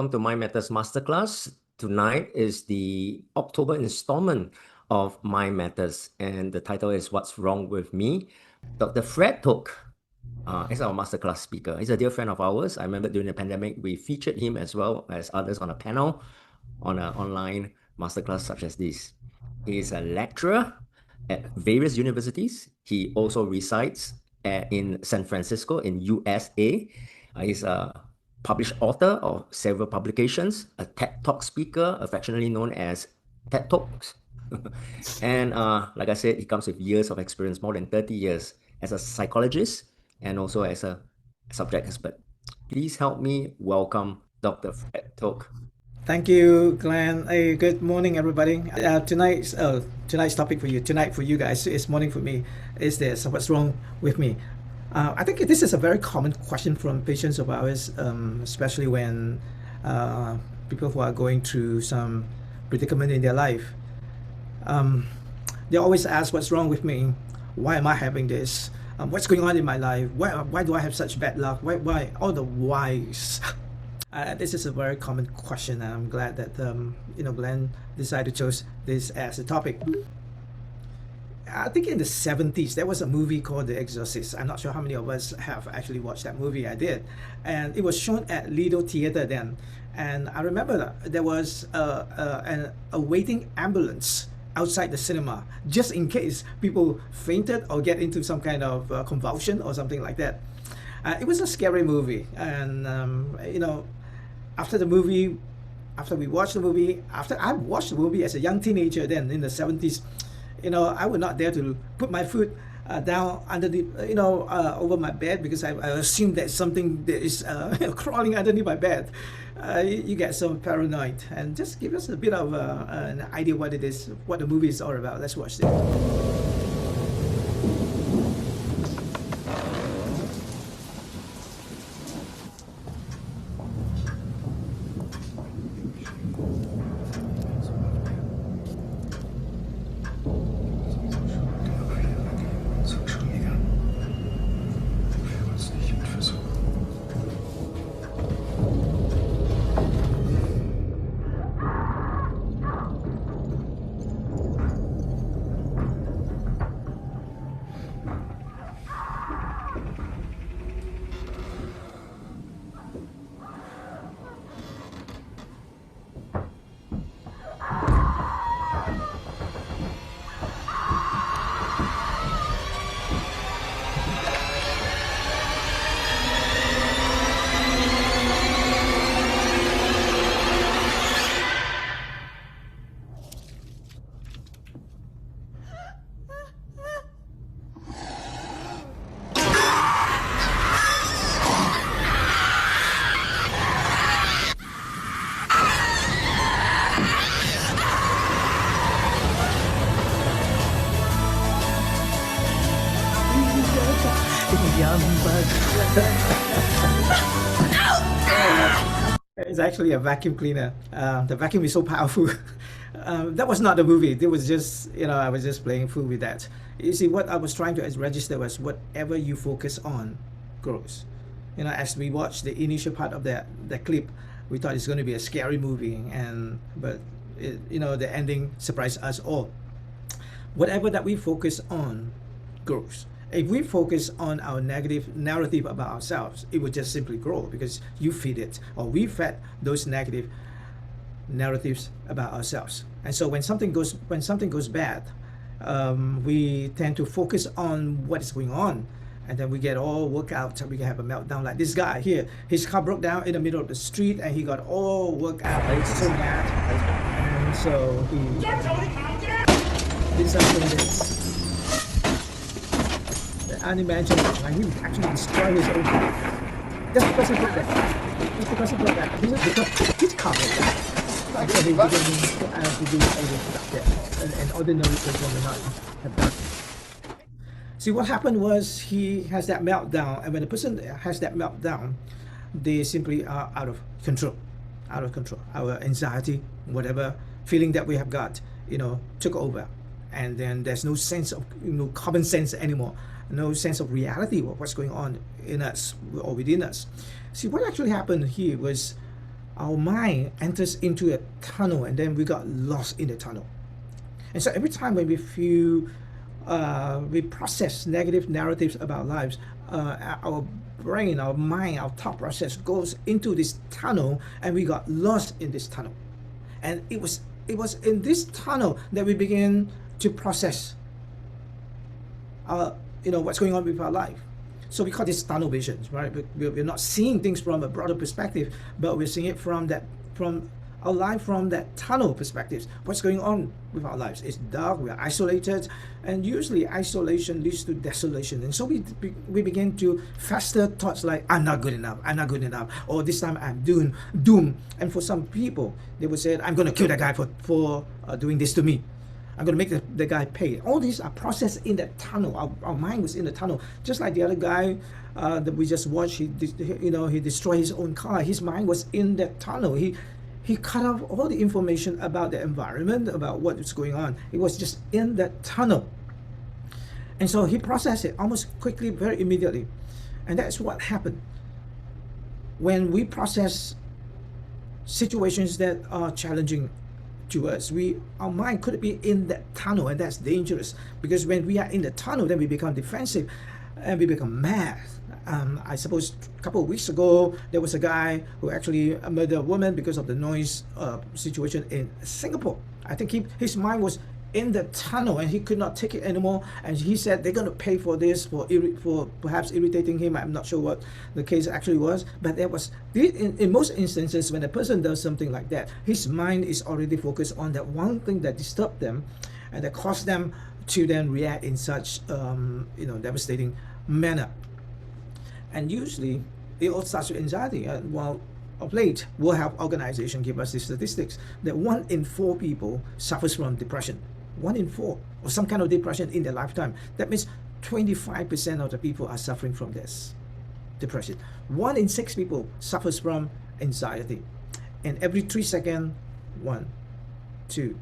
welcome to MindMatters Masterclass. Tonight is the October installment of MindMatters, and the title is What's Wrong With Me? Dr. Fred Toke is our masterclass speaker. He's a dear friend of ours. I remember during the pandemic, we featured him as well as others on a panel on an online masterclass such as this. He is a lecturer at various universities. He also resides in San Francisco in USA. He's a published author of several publications, a TED Talk speaker, affectionately known as TED Talks. And like I said, he comes with years of experience, more than 30 years as a psychologist and also as a subject expert. Please help me welcome Dr. Fred Toke. Thank you, Glenn. Hey, good morning, everybody. Tonight's topic for you, tonight for you guys, is morning for me, is this: what's wrong with me? I think this is a very common question from patients of ours, especially when people who are going through some predicament in their life. They always ask, what's wrong with me? Why am I having this? What's going on in my life? Why do I have such bad luck? Why all the whys? This is a very common question, and I'm glad that Glenn decided to choose this as a topic. I think in the 70s there was a movie called The Exorcist. I'm not sure how many of us have actually watched that movie. I did, and it was shown at Lido Theatre then. And I remember that there was a waiting ambulance outside the cinema just in case people fainted or get into some kind of convulsion or something like that. It was a scary movie, and after we watched the movie, after I watched the movie as a young teenager then in the 70s, I would not dare to put my foot down under the, over my bed, because I assumed that something that is crawling underneath my bed. You get so paranoid. And just give us a bit of an idea what it is, what the movie is all about. Let's watch this. It's actually a vacuum cleaner. The vacuum is so powerful. That was not the movie. It was just, I was just playing fool with that. You see, what I was trying to register was whatever you focus on grows. As we watched the initial part of that clip, we thought it's going to be a scary movie, but the ending surprised us all. Whatever that we focus on grows. If we focus on our negative narrative about ourselves, it would just simply grow, because you feed it, or we fed those negative narratives about ourselves. And so when something goes bad, we tend to focus on what is going on, and then we get all worked out. We can have a meltdown like this guy here. His car broke down in the middle of the street, and he got all worked out. It's so bad, and so he did something that's unimaginable. Like, he actually destroyed his own car just because he did that. Just because he did that. Because his car broke down. So he didn't have to do all this stuff there. An ordinary person would not have done. See, what happened was he has that meltdown, and when a person has that meltdown, they simply are out of control. Our anxiety, whatever feeling that we have got, took over, and then there's no sense of common sense anymore. No sense of reality of what's going on in us or within us. See, what actually happened here was our mind enters into a tunnel, and then we got lost in the tunnel. And so every time when we feel, we process negative narratives about lives, our brain, our mind, our thought process goes into this tunnel, and we got lost in this tunnel. And it was in this tunnel that we begin to process, what's going on with our life. So we call this tunnel vision, right? We're not seeing things from a broader perspective, but we're seeing it from our life from that tunnel perspective. What's going on with our lives? It's dark, we're isolated, and usually isolation leads to desolation. And so we begin to fester thoughts like, I'm not good enough, or this time I'm doomed. And for some people, they would say, I'm going to kill that guy for doing this to me. I'm going to make the guy pay. All these are processed in that tunnel. Our mind was in the tunnel. Just like the other guy that we just watched, he destroyed his own car. His mind was in that tunnel. He cut off all the information about the environment, about what is going on. It was just in that tunnel. And so he processed it almost quickly, very immediately. And that's what happened. When we process situations that are challenging to us, our mind could be in that tunnel, and that's dangerous, because when we are in the tunnel, then we become defensive and we become mad. I suppose a couple of weeks ago, there was a guy who actually murdered a woman because of the noise situation in Singapore. I think his mind was in the tunnel, and he could not take it anymore. And he said they're going to pay for this, for perhaps irritating him. I'm not sure what the case actually was, but there was in most instances when a person does something like that, his mind is already focused on that one thing that disturbed them, and that caused them to then react in such devastating manner. And usually it all starts with anxiety. While of late, World Health Organization give us the statistics that 1 in 4 people suffers from depression. 1 in 4, or some kind of depression in their lifetime. That means 25% of the people are suffering from this depression. 1 in 6 people suffers from anxiety. And every 3 seconds, 1, 2,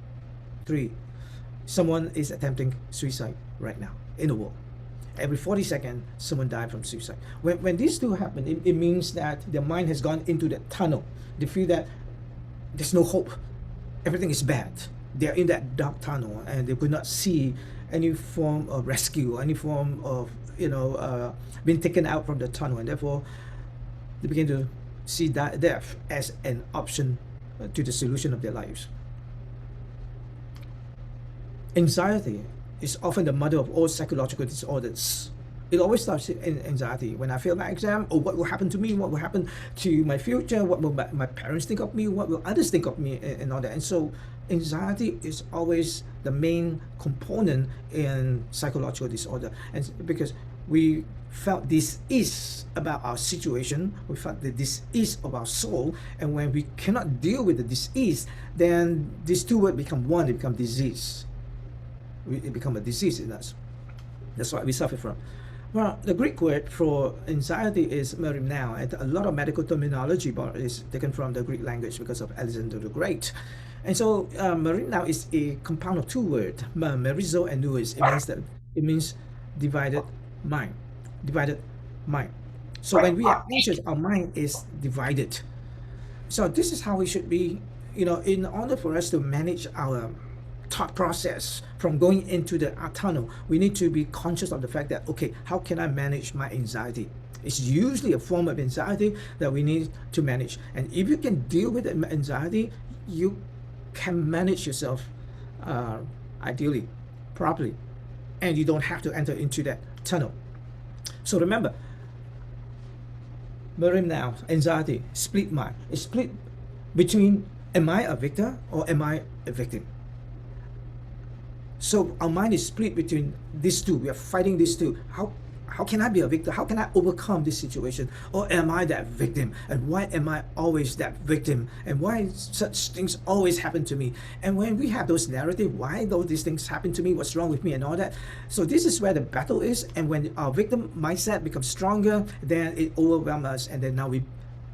3, someone is attempting suicide right now in the world. Every 40 seconds, someone died from suicide. When these two happen, it means that their mind has gone into that tunnel. They feel that there's no hope. Everything is bad. They're in that dark tunnel, and they could not see any form of rescue, any form of, being taken out from the tunnel. And therefore, they begin to see death as an option to the solution of their lives. Anxiety is often the mother of all psychological disorders. It always starts in anxiety. When I fail my exam, what will happen to me? What will happen to my future? What will my parents think of me? What will others think of me? And all that. And so anxiety is always the main component in psychological disorder. And because we felt dis-ease about our situation, we felt the dis-ease of our soul, and when we cannot deal with the dis-ease, then these two words become one, they become disease. It becomes a disease in us. That's what we suffer from. Well, the Greek word for anxiety is merimnao, and a lot of medical terminology is taken from the Greek language because of Alexander the Great. And so merimnao is a compound of 2 words, merizo and nous. It means divided mind. Divided mind. So when we are anxious, our mind is divided. So this is how we should be, in order for us to manage our thought process from going into the tunnel, we need to be conscious of the fact that, okay, how can I manage my anxiety? It's usually a form of anxiety that we need to manage. And if you can deal with anxiety, you can manage yourself ideally, properly, and you don't have to enter into that tunnel. So remember, merimnao, anxiety, split mind. It's split between, am I a victor or am I a victim? So our mind is split between these two. We are fighting these two. How can I be a victim? How can I overcome this situation? Or am I that victim? And why am I always that victim? And why such things always happen to me? And when we have those narratives, why do these things happen to me? What's wrong with me and all that? So this is where the battle is. And when our victim mindset becomes stronger, then it overwhelms us. And then now we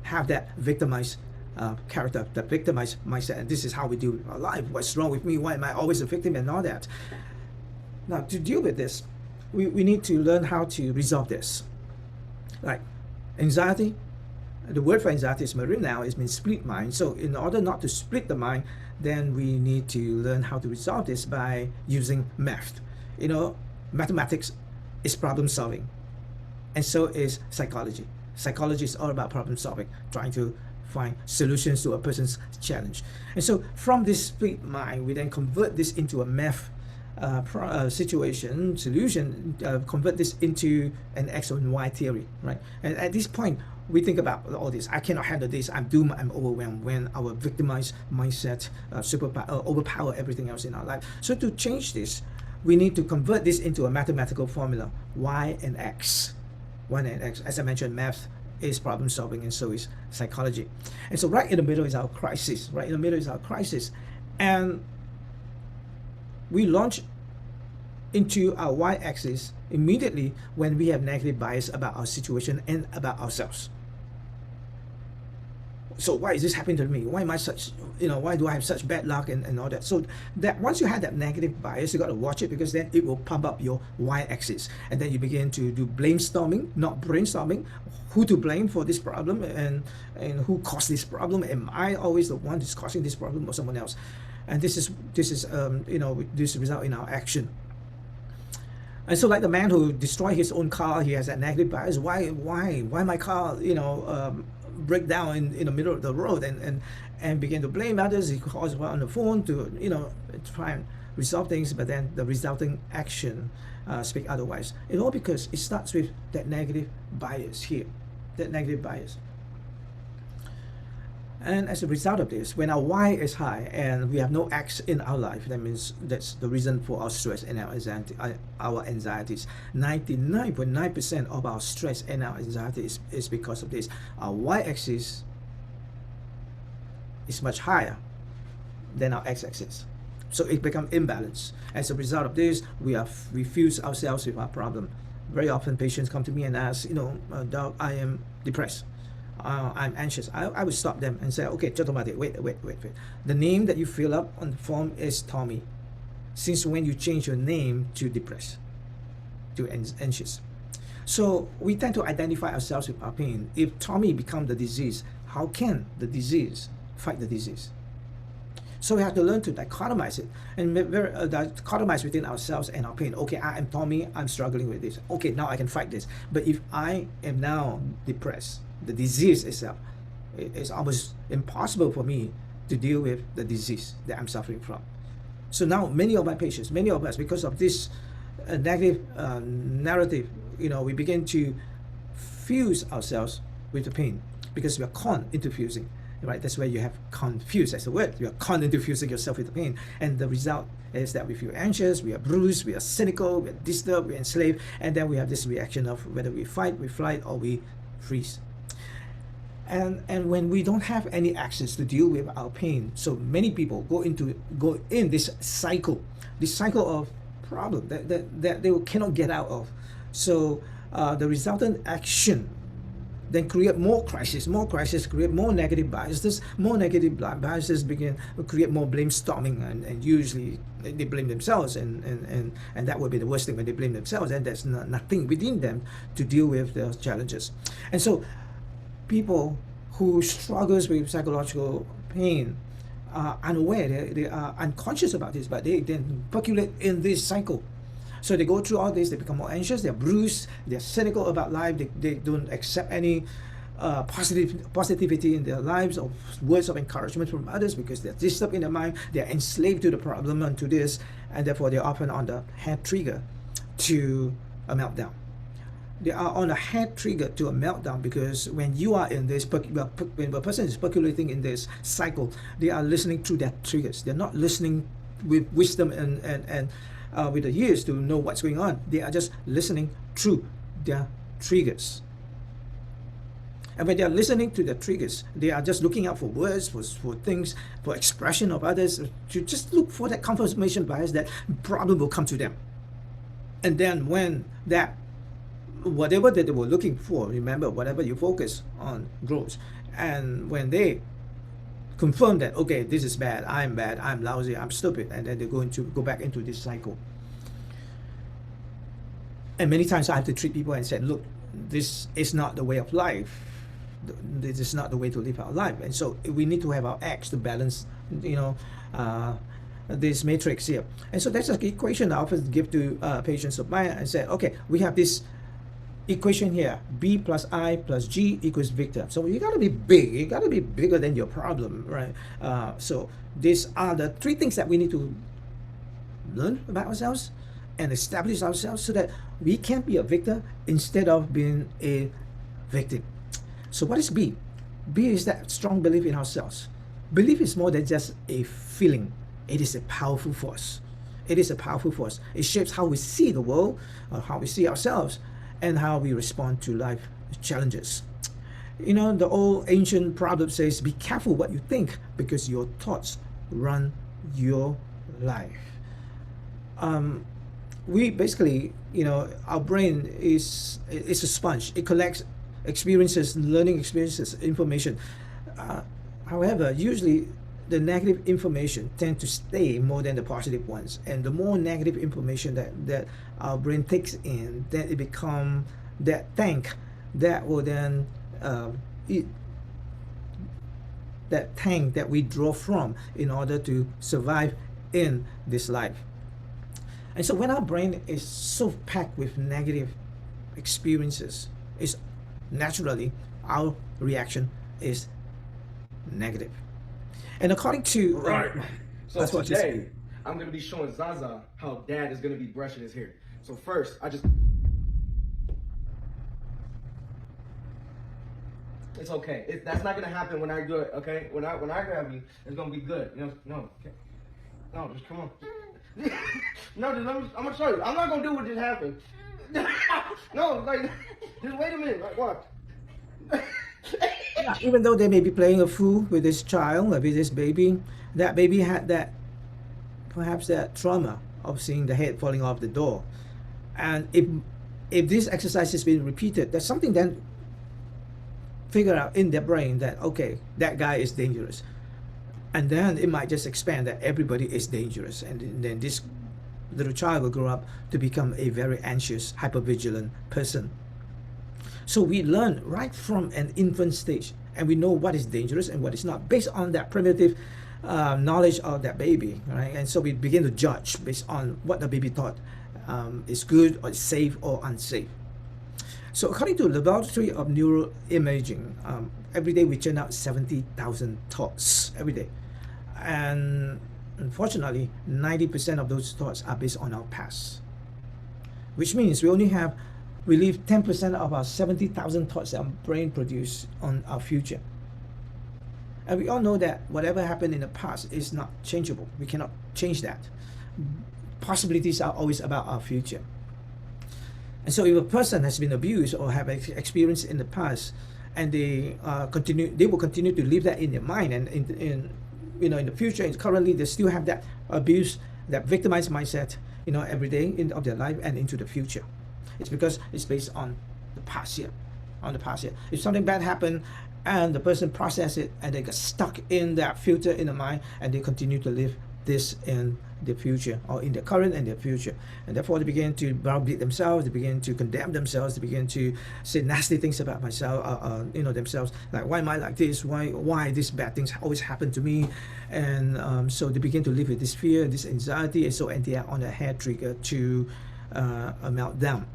have that victimized character, that victimized mindset, and this is how we deal with our life. What's wrong with me? Why am I always a victim and all that? Now, to deal with this, we need to learn how to resolve this. Like anxiety, The word for anxiety is marine now. It means split mind. So in order not to split the mind, then we need to learn how to resolve this by using math. Mathematics is problem solving, and so is psychology. Psychology is all about problem solving, trying to find solutions to a person's challenge. And so from this split mind, we then convert this into a math solution, convert this into an X and Y theory, right? And at this point, we think about all this. I cannot handle this. I'm doomed. I'm overwhelmed. When our victimized mindset overpower everything else in our life. So to change this, we need to convert this into a mathematical formula: Y and X. Y and X. As I mentioned, math is problem solving, and so is psychology. And so right in the middle is our crisis. Right in the middle is our crisis, and we launch into our y-axis immediately when we have negative bias about our situation and about ourselves. So why is this happening to me? Why am I such, why do I have such bad luck and all that? So that once you have that negative bias, you got to watch it, because then it will pump up your y-axis. And then you begin to do blame storming, not brainstorming. Who to blame for this problem, and who caused this problem? Am I always the one who's causing this problem, or someone else? And this result in our action. And so, like the man who destroyed his own car, he has that negative bias. Why my car, break down in the middle of the road, and begin to blame others. He calls on the phone to try and resolve things, but then the resulting action speak otherwise. It all because it starts with that negative bias here, that negative bias. And as a result of this, when our Y is high and we have no X in our life, that means that's the reason for our stress and our anxieties. 99.9% of our stress and our anxiety is because of this. Our Y-axis is much higher than our X-axis. So it becomes imbalanced. As a result of this, we fuse ourselves with our problem. Very often patients come to me and ask, Doc, I am depressed. I'm anxious. I would stop them and say, okay, gentlemen, wait. The name that you fill up on the form is Tommy. Since when you change your name to depressed, to anxious? So we tend to identify ourselves with our pain. If Tommy becomes the disease, how can the disease fight the disease? So we have to learn to dichotomize it and dichotomize within ourselves and our pain. Okay, I am Tommy, I'm struggling with this. Okay, now I can fight this. But if I am now depressed, the disease itself, it's almost impossible for me to deal with the disease that I'm suffering from. So now many of my patients, many of us, because of this negative narrative, we begin to fuse ourselves with the pain because we are conned into fusing. Right, that's where you have confused. That's the word. You are conned into fusing yourself with the pain, and the result is that we feel anxious, we are bruised, we are cynical, we are disturbed, we are enslaved, and then we have this reaction of whether we fight, we flight, or we freeze. And when we don't have any access to deal with our pain, so many people go in this cycle of problem that they cannot get out of. So the resultant action then create more crisis, create more negative biases. More negative biases begin to create more blame storming, and usually they blame themselves, and that would be the worst thing, when they blame themselves, and there's nothing within them to deal with their challenges. And so people who struggles with psychological pain are unaware, they are unconscious about this, but they then percolate in this cycle. So they go through all this, they become more anxious, they're bruised, they're cynical about life, they don't accept any positivity in their lives, or words of encouragement from others, because they're disturbed in their mind, they're enslaved to the problem and to this, and therefore they're often on the head trigger to a meltdown. They are on a head trigger to a meltdown because when you are in this, when a person is percolating in this cycle, they are listening through their triggers. They're not listening with wisdom and with the years to know what's going on. They are just listening through their triggers. And when they are listening to their triggers, they are just looking out for words, for things, for expression of others, to just look for that confirmation bias that problem will come to them. And then when that, whatever that they were looking for, remember, whatever you focus on grows. And when they confirm that, okay, this is bad, I'm lousy, I'm stupid, and then they're going to go back into this cycle. And many times I have to treat people and say, look, this is not the way of life. this is not the way to live our life. And so we need to have our X to balance, this matrix here. And so that's an equation I often give to patients of mine. I say, okay, we have this equation here, B plus I plus G equals Victor. So you got to be big. You got to be bigger than your problem, right? So these are the three things that we need to learn about ourselves and establish ourselves so that we can be a victor instead of being a victim. So what is B? B is that strong belief in ourselves. Belief is more than just a feeling. It is a powerful force. It is a powerful force. It shapes how we see the world, or how we see ourselves, and how we respond to life challenges. The old ancient proverb says, be careful what you think, because your thoughts run your life. We basically, our brain is a sponge. It collects experiences, learning experiences, information. However, usually the negative information tend to stay more than the positive ones. And the more negative information that our brain takes in, then it becomes that tank that will then that tank that we draw from in order to survive in this life. And so when our brain is so packed with negative experiences, it's naturally our reaction is negative. And according to right. So that's what today I'm going to be showing Zaza how Dad is going to be brushing his hair. So first, it's okay. That's not going to happen when I do it. Okay, when I grab you, it's going to be good. No, okay. No, just come on. No, I'm going to show you. I'm not going to do what just happened. No, like, just wait a minute. Like, what? Even though they may be playing a fool with this child, with this baby, that baby had perhaps that trauma of seeing the head falling off the door. And if this exercise has been repeated, there's something then figure out in their brain that, okay, that guy is dangerous. And then it might just expand that everybody is dangerous. And then this little child will grow up to become a very anxious, hypervigilant person. So we learn right from an infant stage, and we know what is dangerous and what is not, based on that primitive knowledge of that baby, right? And so we begin to judge based on what the baby thought is good or safe or unsafe. So according to the Laboratory of Neuroimaging, every day we churn out 70,000 thoughts every day. And unfortunately, 90% of those thoughts are based on our past, which means we leave 10% of our 70,000 thoughts that our brain produce on our future. And we all know that whatever happened in the past is not changeable. We cannot change that. Possibilities are always about our future. And so if a person has been abused or have experienced in the past, and they will continue to live that in their mind, and in the future, and currently they still have that abuse, that victimized mindset, every day of their life and into the future. It's because it's based on the past year. If something bad happened and the person processed it and they get stuck in that filter in the mind, and they continue to live this in the future, or in the current and their future. And therefore they begin to browbeat themselves, they begin to condemn themselves, they begin to say nasty things about themselves, like, why am I like this? Why these bad things always happen to me? And so they begin to live with this fear, this anxiety, and they are on a hair trigger to a meltdown.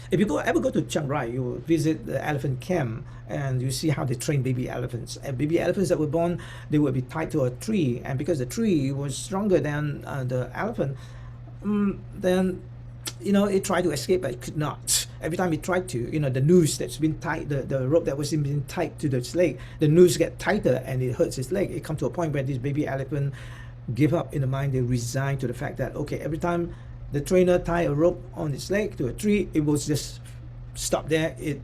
If you ever go to Chiang Rai, you will visit the elephant camp, and you see how they train baby elephants. And baby elephants that were born, they will be tied to a tree, and because the tree was stronger than the elephant, then it tried to escape but it could not. Every time it tried to, the noose that's been tied, the rope that was been tied to its leg, the noose get tighter and it hurts its leg. It comes to a point where this baby elephant give up in the mind. They resign to the fact that, okay, every time the trainer tie a rope on its leg to a tree, it will just stop there. They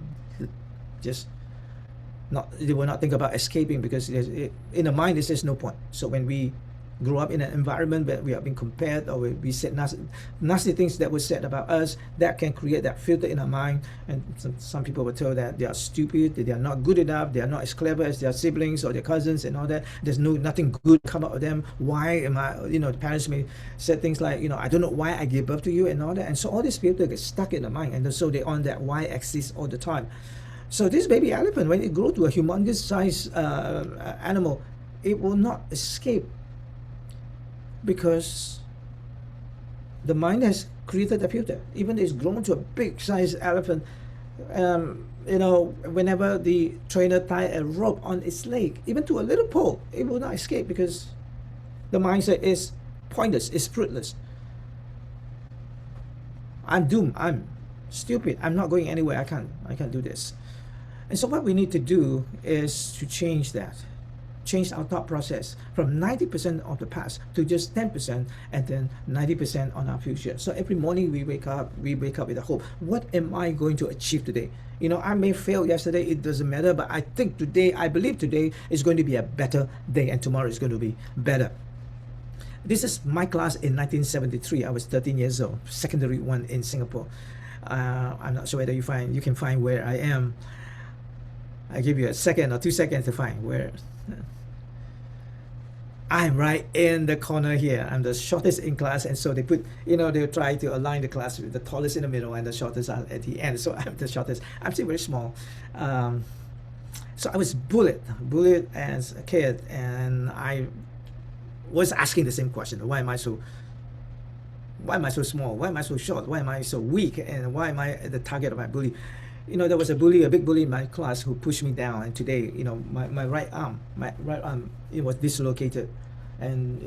will not think about escaping, because in the mind it says no point. So when we grow up in an environment where we have been compared, or we said nasty things that were said about us, that can create that filter in our mind. And some people were told that they are stupid, that they are not good enough, they are not as clever as their siblings or their cousins and all that. There's nothing good come out of them. Why am I, the parents may say things like, I don't know why I gave birth to you and all that. And so all these people get stuck in the mind, and so they're on that y-axis all the time. So this baby elephant, when it grows to a humongous size animal, it will not escape because the mind has created a filter. Even though it's grown to a big size elephant, whenever the trainer tie a rope on its leg, even to a little pole, it will not escape because the mindset is pointless, it's fruitless. I'm doomed. I'm stupid. I'm not going anywhere. I can't do this. And so what we need to do is to change that. Change our thought process from 90% of the past to just 10% and then 90% on our future. So every morning we wake up with a hope. What am I going to achieve today? I may fail yesterday, it doesn't matter, but I believe today is going to be a better day and tomorrow is going to be better. This is my class in 1973. I was 13 years old, secondary one in Singapore. I'm not sure whether you can find where I am. I give you a second or 2 seconds to find where. I'm right in the corner here. I'm the shortest in class, and so they'll try to align the class with the tallest in the middle and the shortest are at the end. So I'm the shortest. I'm still very small. So I was bullied as a kid, and I was asking the same question: why am I so small? Why am I so short? Why am I so weak? And why am I the target of my bully? There was a big bully in my class who pushed me down, and today, my right arm, it was dislocated, and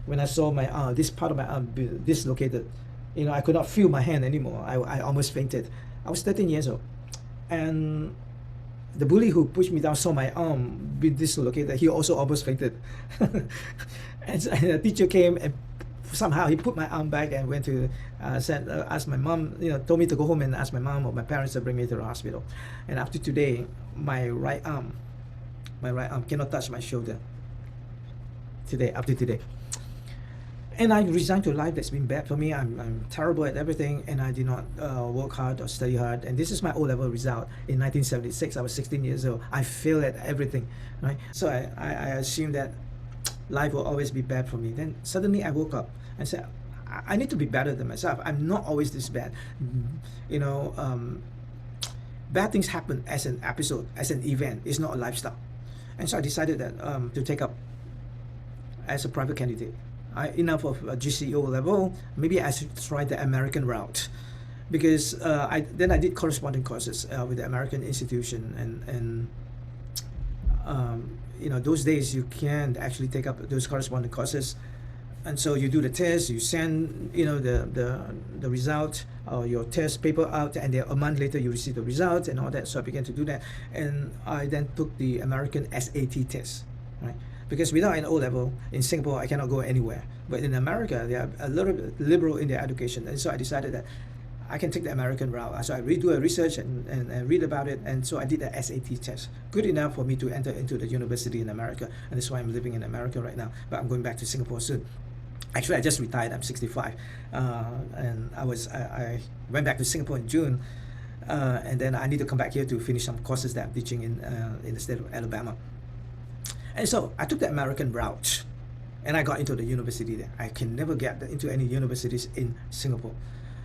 when I saw my arm, this part of my arm be dislocated, I could not feel my hand anymore. I almost fainted. I was 13 years old, and the bully who pushed me down saw my arm be dislocated. He also almost fainted. And the teacher came and somehow he put my arm back and went to ask my mom, told me to go home and ask my mom or my parents to bring me to the hospital. And after today, my right arm cannot touch my shoulder. After today. And I resigned to a life that's been bad for me. I'm terrible at everything, and I did not work hard or study hard. And this is my O-level result in 1976. I was 16 years old. I failed at everything, right? So I assumed that life will always be bad for me. Then suddenly I woke up and said, I need to be better than myself. I'm not always this bad. Bad things happen as an episode, as an event. It's not a lifestyle. And so I decided that to take up as a private candidate. Enough of a GCO level, maybe I should try the American route, because I did corresponding courses with the American institution, and those days you can't actually take up those corresponding courses, and so you do the test, you send the result or your test paper out, and then a month later you receive the results and all that. So I began to do that, and I then took the American SAT test, right? Because without an O-level in Singapore, I cannot go anywhere. But in America, they are a little bit liberal in their education. And so I decided that I can take the American route. So I redo a research and read about it. And so I did the SAT test. Good enough for me to enter into the university in America. And that's why I'm living in America right now. But I'm going back to Singapore soon. Actually, I just retired. I'm 65. And I went back to Singapore in June. And then I need to come back here to finish some courses that I'm teaching in the state of Alabama. And so I took the American route, and I got into the university there. I can never get into any universities in Singapore.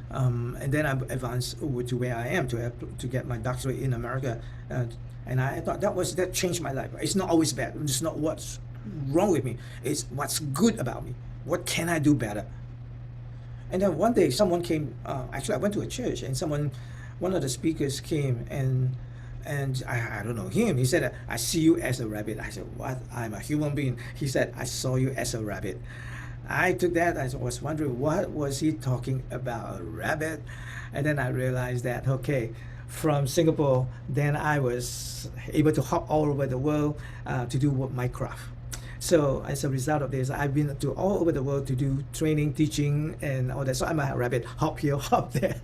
And then I advanced over to where I am to get my doctorate in America. And I thought that changed my life. It's not always bad. It's not what's wrong with me. It's what's good about me. What can I do better? And then one day someone came, actually I went to a church, and one of the speakers came, and I don't know him. He said, I see you as a rabbit. I said, what? I'm a human being. He said, I saw you as a rabbit. I took that. I was wondering, what was he talking about? A rabbit? And then I realized that, okay, from Singapore, then I was able to hop all over the world to do my craft. So as a result of this, I've been to all over the world to do training, teaching, and all that. So I'm a rabbit, hop here, hop there.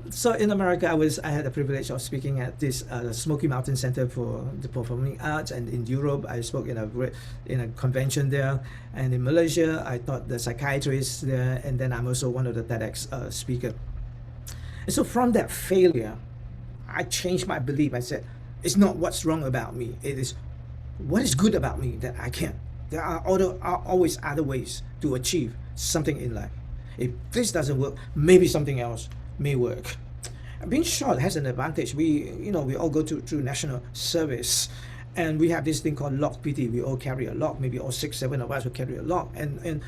So in America, I had the privilege of speaking at this Smoky Mountain Center for the Performing Arts, and in Europe, I spoke in a convention there, and in Malaysia, I taught the psychiatrists there, and then I'm also one of the TEDx speaker. And so from that failure, I changed my belief. I said, it's not what's wrong about me. It is what is good about me that I can. There are always other ways to achieve something in life. If this doesn't work, maybe something else may work. Being short has an advantage. We all go through national service, and we have this thing called lock PT. We all carry a lock. Maybe all 6-7 of us will carry a lock. And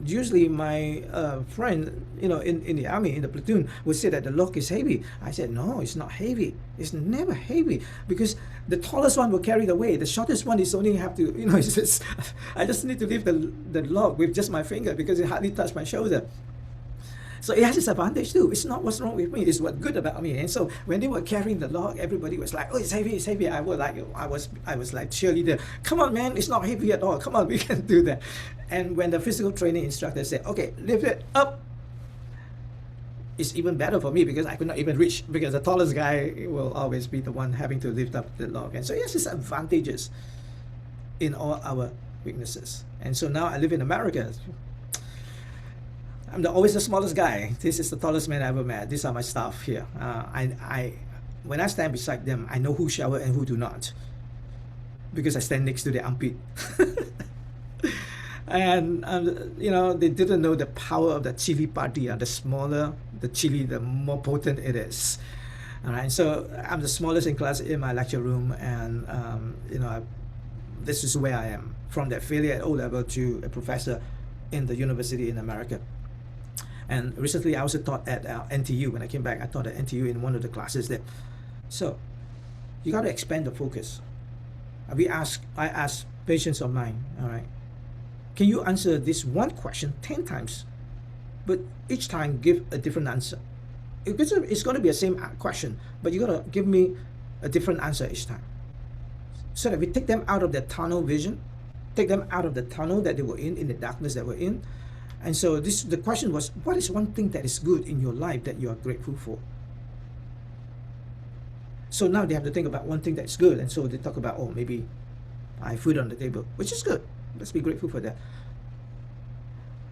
usually my friend, in the army, in the platoon, would say that the lock is heavy. I said, no, it's not heavy. It's never heavy, because the tallest one will carry the weight. The shortest one is only have to, I just need to lift the lock with just my finger, because it hardly touched my shoulder. So it has its advantage too. It's not what's wrong with me, it's what's good about me. And so when they were carrying the log, everybody was like, oh, it's heavy, it's heavy. I was like cheerleader, come on man, it's not heavy at all. Come on, we can do that. And when the physical training instructor said, okay, lift it up, it's even better for me, because I could not even reach, because the tallest guy will always be the one having to lift up the log. And so yes, it's advantages in all our weaknesses. And so now I live in America. I'm always the smallest guy. This is the tallest man I ever met. These are my staff here. When I stand beside them, I know who shower and who do not, because I stand next to the armpit. And they didn't know the power of the chili party. The smaller the chili, the more potent it is. All right. So I'm the smallest in class in my lecture room, and this is where I am, from that failure at O level to a professor in the university in America. And recently I also taught at NTU. When I came back, I taught at NTU in one of the classes there. So you got to expand the focus. I ask patients of mine, all right, can you answer this one question 10 times, but each time give a different answer? It's going to be the same question, but you got to give me a different answer each time, so that we take them out of their tunnel vision, take them out of the tunnel that they were in the darkness that we're in. And so the question was, what is one thing that is good in your life that you are grateful for? So now they have to think about one thing that's good. And so they talk about, oh, maybe I have food on the table, which is good. Let's be grateful for that.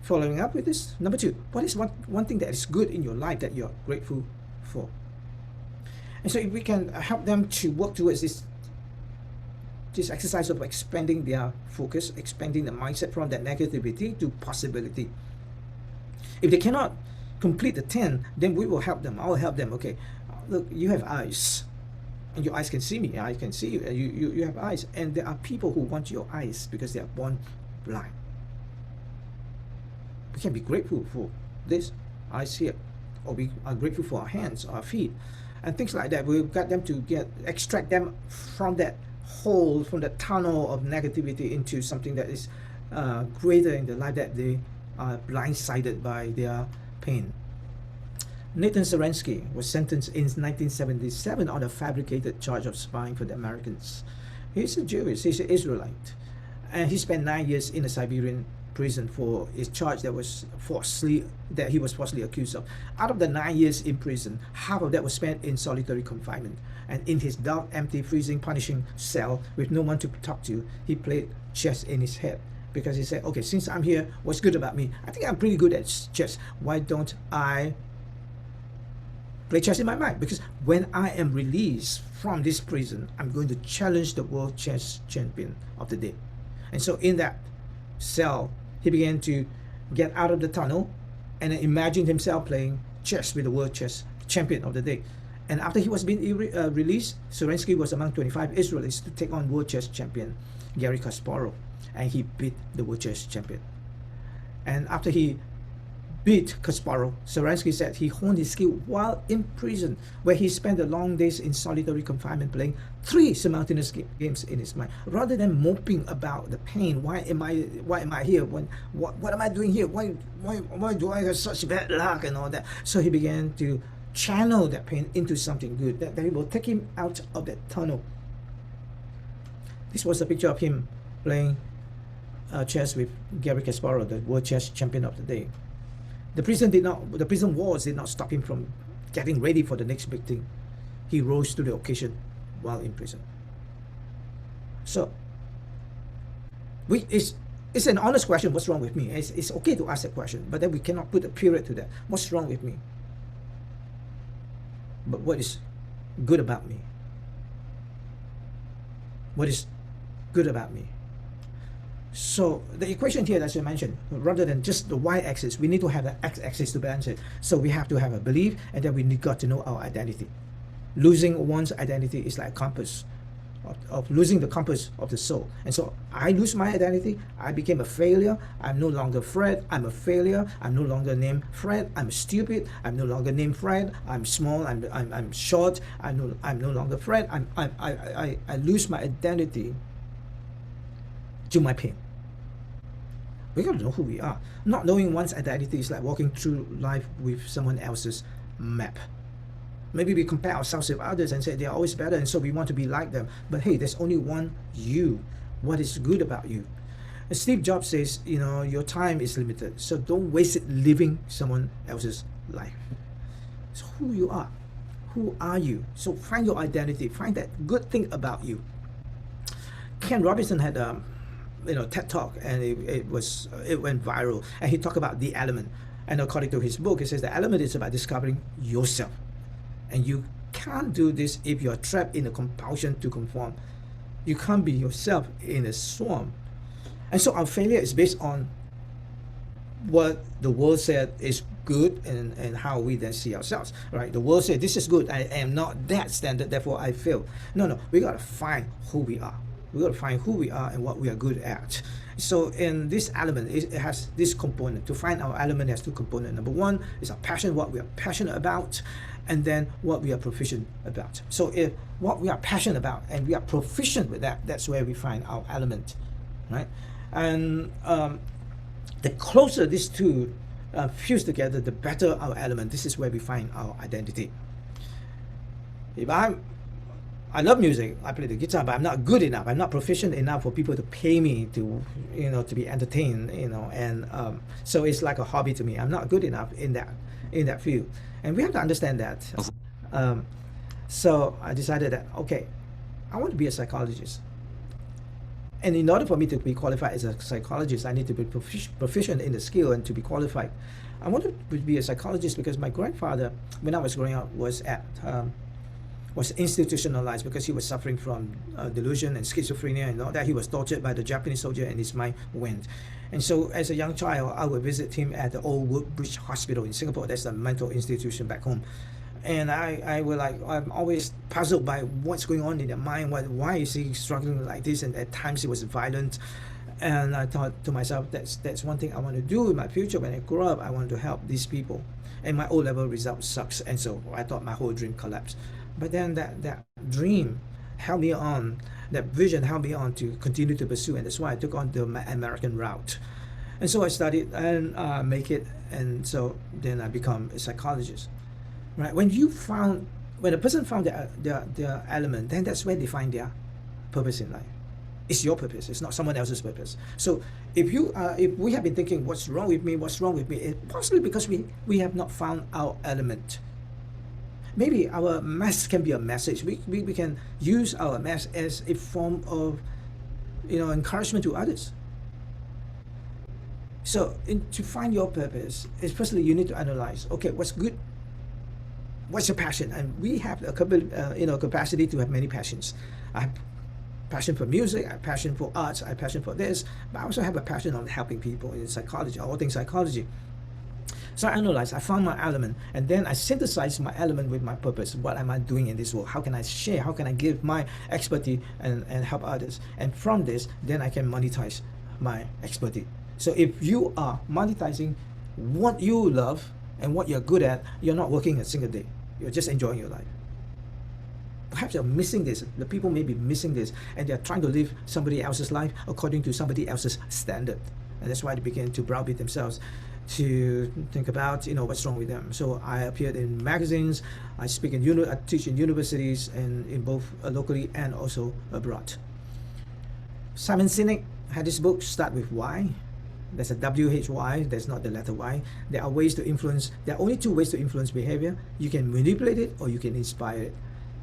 Following up with this, number 2, what is one thing that is good in your life that you're grateful for? And so if we can help them to work towards this exercise of expanding their focus, expanding the mindset from that negativity to possibility. If they cannot complete the 10, then we will help them. I will help them. Okay, look, you have eyes, and your eyes can see me. I can see you. You have eyes, and there are people who want your eyes because they are born blind. We can be grateful for this eyes here, or we are grateful for our hands, our feet, and things like that. We've got them to extract them from that hole, from the tunnel of negativity, into something that is greater in their life, that they are blindsided by their pain. Nathan Serensky was sentenced in 1977 on a fabricated charge of spying for the Americans. He's a Jewish, he's an Israelite, and he spent 9 years in a Siberian prison for his charge that he was falsely accused of. Out of the 9 years in prison, half of that was spent in solitary confinement. And in his dark, empty, freezing, punishing cell with no one to talk to, he played chess in his head, because he said, okay, since I'm here, what's good about me? I think I'm pretty good at chess. Why don't I play chess in my mind? Because when I am released from this prison, I'm going to challenge the world chess champion of the day. And so in that cell, he began to get out of the tunnel and imagined himself playing chess with the world chess champion of the day. And after he was being released, Serensky was among 25 Israelis to take on world chess champion Garry Kasparov, and he beat the world chess champion. And after he beat Kasparov, Serensky said he honed his skill while in prison, where he spent the long days in solitary confinement playing 3 simultaneous games in his mind, rather than moping about the pain. Why am I here? What am I doing here? Why do I have such bad luck and all that? So he began to channel that pain into something good that will take him out of that tunnel. This was a picture of him playing chess with Garry Kasparov, the world chess champion of the day. The prison walls did not stop him from getting ready for the next big thing. He rose to the occasion while in prison. So it's an honest question, what's wrong with me? It's okay to ask that question, but then we cannot put a period to that. What's wrong with me? But what is good about me? What is good about me? So the equation here, as I mentioned, rather than just the y-axis, we need to have the x-axis to balance it. So we have to have a belief, and then we got to know our identity. Losing one's identity is like a compass of losing the compass of the soul. And so I lose my identity. I became a failure. I'm no longer Fred. I'm a failure. I'm no longer named Fred. I'm stupid. I'm no longer named Fred. I'm small. I'm short. I'm no longer Fred. I lose my identity to my pain. We got to know who we are. Not knowing one's identity is like walking through life with someone else's map. Maybe we compare ourselves with others and say they're always better, and so we want to be like them. But hey, there's only one you. What is good about you? And Steve Jobs says, your time is limited, so don't waste it living someone else's life. So who you are. Who are you? So find your identity. Find that good thing about you. Ken Robinson had TED Talk, and it went viral, and he talked about the element. And according to his book, he says the element is about discovering yourself. And you can't do this if you're trapped in a compulsion to conform. You can't be yourself in a swarm. And so our failure is based on what the world said is good, and how we then see ourselves, right? The world said, this is good, I am not that standard, therefore I fail. No, we got to find who we are. We got to find who we are and what we are good at. So in this element, it has this component. To find our element, it has two components. Number one is our passion, what we are passionate about, and then what we are proficient about. So if what we are passionate about and we are proficient with that, that's where we find our element, right? And the closer these two fuse together, the better our element. This is where we find our identity. If I love music, I play the guitar, but I'm not good enough. I'm not proficient enough for people to pay me to, to be entertained, and so it's like a hobby to me. I'm not good enough in that field, and we have to understand that. So I decided that, okay, I want to be a psychologist. And in order for me to be qualified as a psychologist, I need to be proficient in the skill and to be qualified. I wanted to be a psychologist because my grandfather, when I was growing up, was institutionalized because he was suffering from delusion and schizophrenia and all that. He was tortured by the Japanese soldier and his mind went. And so as a young child, I would visit him at the old Woodbridge Hospital in Singapore. That's a mental institution back home. And I'm always puzzled by what's going on in their mind. Why is he struggling like this? And at times he was violent. And I thought to myself, that's one thing I want to do in my future. When I grow up, I want to help these people. And my O-level result sucks. And so I thought my whole dream collapsed. But then that dream held me on, that vision held me on to continue to pursue, and that's why I took on the American route. And so I studied and make it, and so then I become a psychologist. Right? When a person found their element, then that's where they find their purpose in life. It's your purpose. It's not someone else's purpose. So if we have been thinking, what's wrong with me? It's possibly because we have not found our element. Maybe our mess can be a message. We can use our mess as a form of, encouragement to others. So to find your purpose, firstly you need to analyze. Okay, what's good? What's your passion? And we have a capacity to have many passions. I have passion for music. I have passion for arts. I have passion for this. But I also have a passion on helping people in psychology, all things psychology. So I analyzed, I found my element, and then I synthesized my element with my purpose. What am I doing in this world? How can I share? How can I give my expertise and help others? And from this, then I can monetize my expertise. So if you are monetizing what you love and what you're good at, you're not working a single day. You're just enjoying your life. Perhaps you're missing this. The people may be missing this, and they're trying to live somebody else's life according to somebody else's standard. And that's why they begin to browbeat themselves to think about what's wrong with them. So I appeared in magazines, I teach in universities, and in both locally and also abroad. Simon Sinek had this book, Start With Why. There's a W-H-Y, there's not the letter Y. There are only two ways to influence behavior. You can manipulate it or you can inspire it.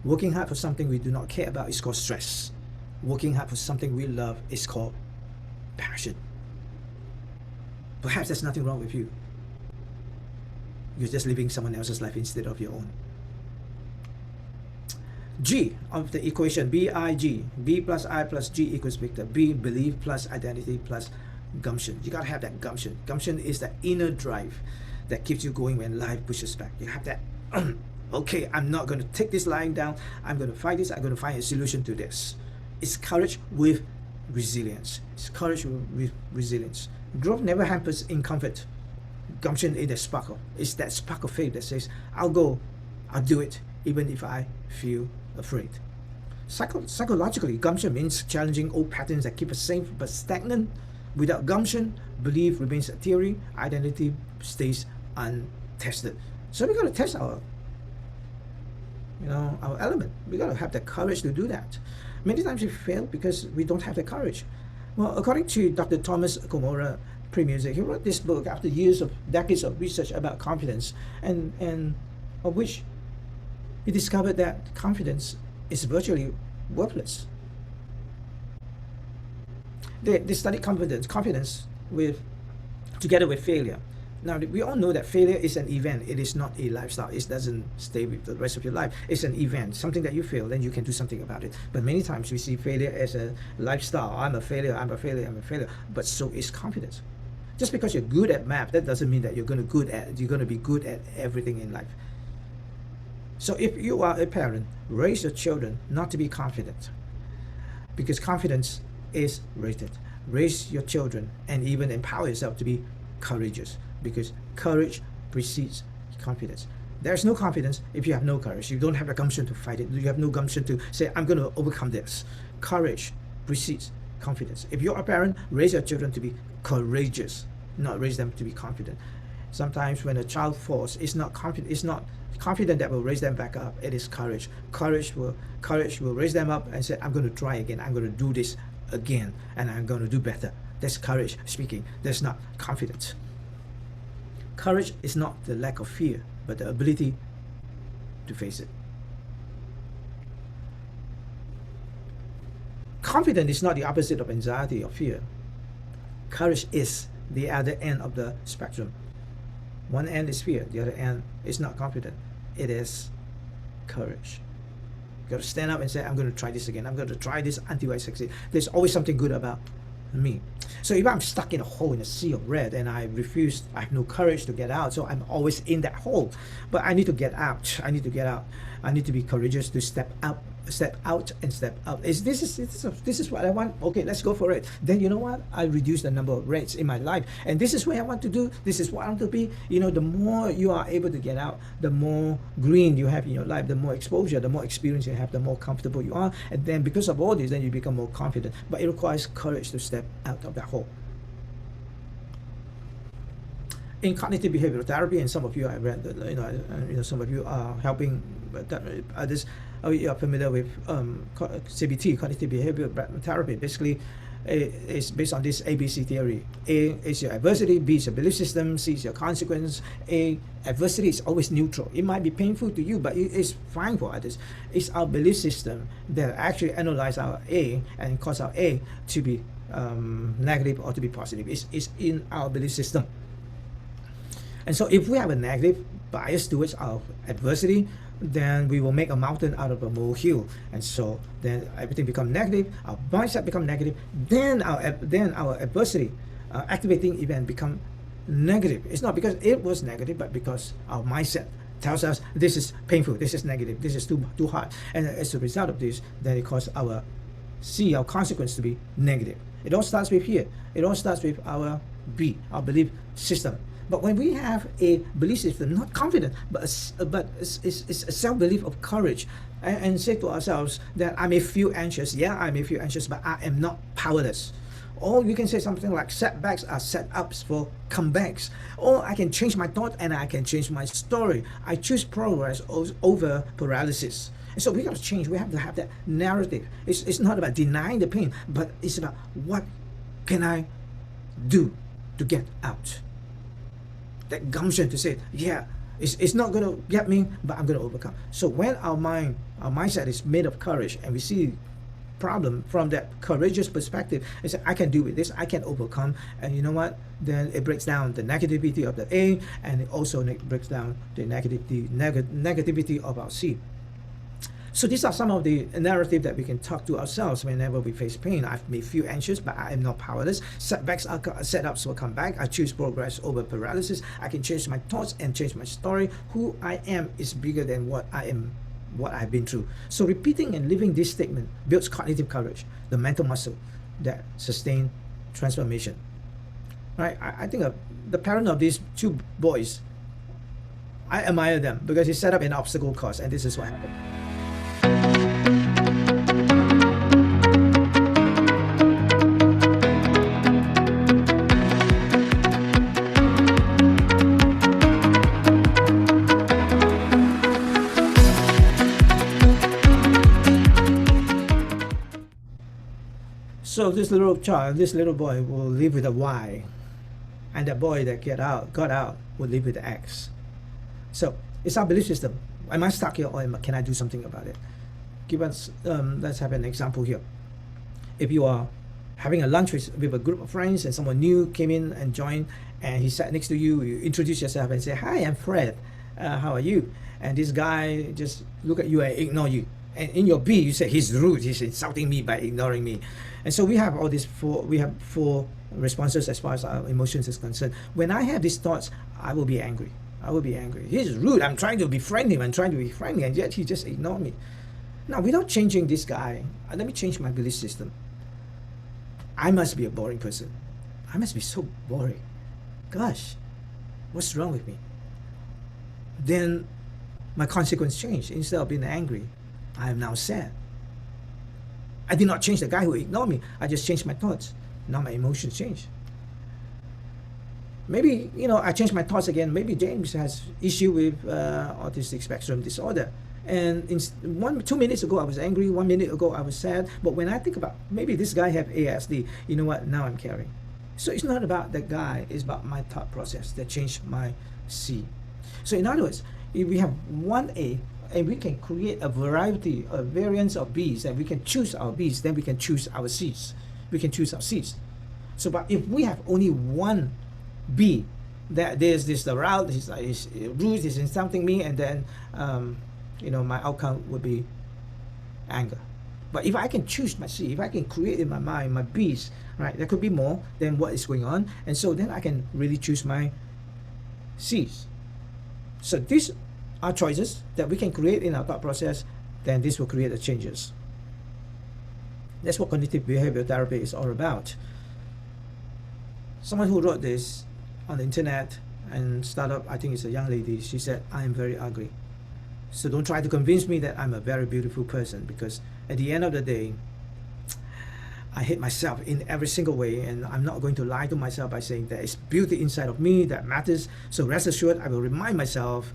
Working hard for something we do not care about is called stress. Working hard for something we love is called passion. Perhaps there's nothing wrong with you. You're just living someone else's life instead of your own. G of the equation, B-I-G, B plus I plus G equals Victor. B, belief plus identity plus gumption. You gotta have that gumption. Gumption is that inner drive that keeps you going when life pushes back. You have that, okay, I'm not gonna take this lying down. I'm gonna fight this. I'm gonna find a solution to this. It's courage with resilience. It's courage with resilience. Growth never happens in comfort. Gumption is the sparkle. It's that spark of faith that says, I'll go, I'll do it, even if I feel afraid. Psychologically, gumption means challenging old patterns that keep us safe but stagnant. Without gumption, belief remains a theory, identity stays untested. So we got to test our element. We got to have the courage to do that. Many times we fail because we don't have the courage. Well, according to Dr. Thomas Komora Premusic, he wrote this book after decades of research about confidence, and of which he discovered that confidence is virtually worthless. They studied confidence together with failure. Now, we all know that failure is an event. It is not a lifestyle. It doesn't stay with the rest of your life. It's an event, something that you fail, then you can do something about it. But many times we see failure as a lifestyle. I'm a failure, I'm a failure, I'm a failure. But so is confidence. Just because you're good at math, that doesn't mean that you're going to be good at everything in life. So if you are a parent, raise your children not to be confident, because confidence is rated. Raise your children and even empower yourself to be courageous, because courage precedes confidence. There's no confidence if you have no courage. You don't have the gumption to fight it. You have no gumption to say, I'm going to overcome this. Courage precedes confidence. If you're a parent, raise your children to be courageous, not raise them to be confident. Sometimes when a child falls, it's not confident that will raise them back up. It is courage. Courage will raise them up and say, I'm going to try again. I'm going to do this again, and I'm going to do better. That's courage speaking. That's not confidence. Courage is not the lack of fear, but the ability to face it. Confidence is not the opposite of anxiety or fear. Courage is the other end of the spectrum. One end is fear, the other end is not confident. It is courage. You got to stand up and say, I'm going to try this again. I'm going to try this until I succeed. There's always something good about me. So if I'm stuck in a hole in a sea of red and I have no courage to get out, so I'm always in that hole. But I need to get out. I need to be courageous to step out and step up. This is what I want. Okay, let's go for it. Then you know what? I reduce the number of reds in my life, and this is what I want to do. This is what I want to be. The more you are able to get out, the more green you have in your life, the more exposure, the more experience you have, the more comfortable you are, and then because of all this, then you become more confident. But it requires courage to step out of that hole. In cognitive behavioral therapy, and some of you I read, some of you are helping others. You are familiar with CBT, cognitive behavioral therapy. Basically, it's based on this ABC theory. A is your adversity, B is your belief system, C is your consequence. Adversity is always neutral. It might be painful to you, but it is fine for others. It's our belief system that actually analyze our A and cause our A to be negative or to be positive. It's in our belief system. And so if we have a negative bias towards our adversity, then we will make a mountain out of a molehill, and so then everything becomes negative. Our mindset become negative. Then our adversity, activating event become negative. It's not because it was negative, but because our mindset tells us this is painful, this is negative, this is too hard, and as a result of this, then it causes our consequence to be negative. It all starts with here. It all starts with our B, our belief system. But when we have a belief system, not confident, but it's a self-belief of courage, and say to ourselves that I may feel anxious, but I am not powerless. Or you can say something like setbacks are setups for comebacks. Or I can change my thought and I can change my story. I choose progress over paralysis. And so we got to change. We have to have that narrative. It's not about denying the pain, but it's about what can I do to get out. That gumption to say, it's not going to get me, but I'm going to overcome. So when our mindset is made of courage, and we see problem from that courageous perspective, and say, I can do with this, I can overcome, and you know what? Then it breaks down the negativity of the A, and it also breaks down the negativity of our C. So these are some of the narrative that we can talk to ourselves whenever we face pain. I may feel anxious, but I am not powerless. Setbacks are setups will come back. I choose progress over paralysis. I can change my thoughts and change my story. Who I am is bigger than what I am, what I've been through. So repeating and living this statement builds cognitive courage, the mental muscle that sustain transformation. Right? I think the parent of these two boys, I admire them because he set up an obstacle course, and this is what happened. So this little child, this little boy will live with a Y, and the boy that got out will live with the X. So it's our belief system. Am I stuck here, or can I do something about it? Let's have an example here. If you are having a lunch with a group of friends and someone new came in and joined, and he sat next to you, you introduce yourself and say, "Hi, I'm Fred. How are you?" And this guy just look at you and ignore you. And in your B, you say, "He's rude. He's insulting me by ignoring me." And so we have all these four responses as far as our emotions is concerned. When I have these thoughts, I will be angry. I will be angry. He's rude. I'm trying to befriend him. I'm trying to be friendly, and yet he just ignored me. Now, without changing this guy, let me change my belief system. I must be a boring person. I must be so boring. Gosh, what's wrong with me? Then my consequence changed. Instead of being angry, I am now sad. I did not change the guy who ignored me. I just changed my thoughts. Now my emotions change. Maybe, I changed my thoughts again. Maybe James has issue with autistic spectrum disorder. And 2 minutes ago, I was angry. 1 minute ago, I was sad. But when I think about maybe this guy have ASD, you know what? Now I'm caring. So it's not about that guy. It's about my thought process that changed my C. So in other words, if we have one A, and we can create a variety, a variance of B's, and we can choose our B's, then we can choose our C's. We can choose our C's. So, but if we have only one B, that there's this the route, is rude, is insulting me, and then my outcome would be anger. But if I can choose my C, if I can create in my mind my B's, right, there could be more than what is going on, and so then I can really choose my C's. So these are choices that we can create in our thought process. Then this will create the changes. That's what cognitive behavior therapy is all about. Someone who wrote this on the internet and startup, I think it's a young lady, she said, "I am very ugly. So don't try to convince me that I'm a very beautiful person, because at the end of the day, I hate myself in every single way, and I'm not going to lie to myself by saying there is beauty inside of me that matters. So rest assured, I will remind myself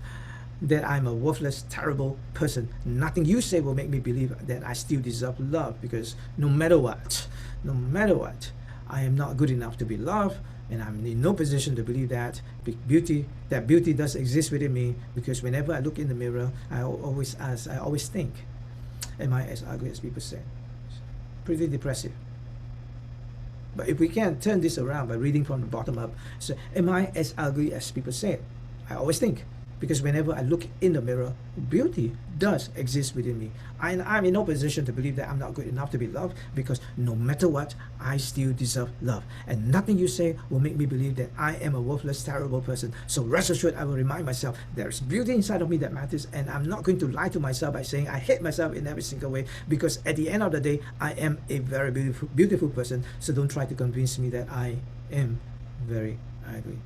that I'm a worthless, terrible person. Nothing you say will make me believe that I still deserve love, because no matter what, I am not good enough to be loved, and I'm in no position to believe that beauty does exist within me, because whenever I look in the mirror, I always think, am I as ugly as people say?" Pretty depressive. But if we can turn this around by reading from the bottom up, so am I as ugly as people say? I always think, because whenever I look in the mirror, beauty does exist within me. I'm in no position to believe that I'm not good enough to be loved, because no matter what, I still deserve love. And nothing you say will make me believe that I am a worthless, terrible person. So rest assured, I will remind myself there's beauty inside of me that matters, and I'm not going to lie to myself by saying I hate myself in every single way, because at the end of the day, I am a very beautiful person. So don't try to convince me that I am very ugly.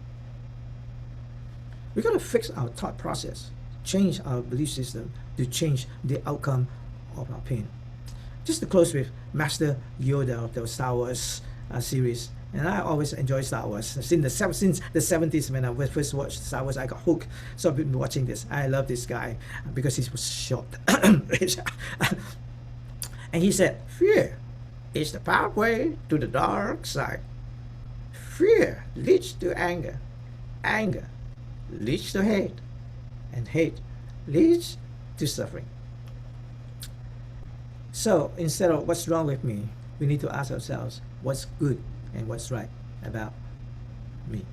We got to fix our thought process, change our belief system to change the outcome of our pain. Just to close with Master Yoda of the Star Wars series, and I always enjoy Star Wars. Since the 70s, when I first watched Star Wars, I got hooked. So I've been watching this. I love this guy because he was short. And he said, "Fear is the pathway to the dark side. Fear leads to anger. Anger leads to hate, and hate leads to suffering." So instead of what's wrong with me, we need to ask ourselves what's good and what's right about me.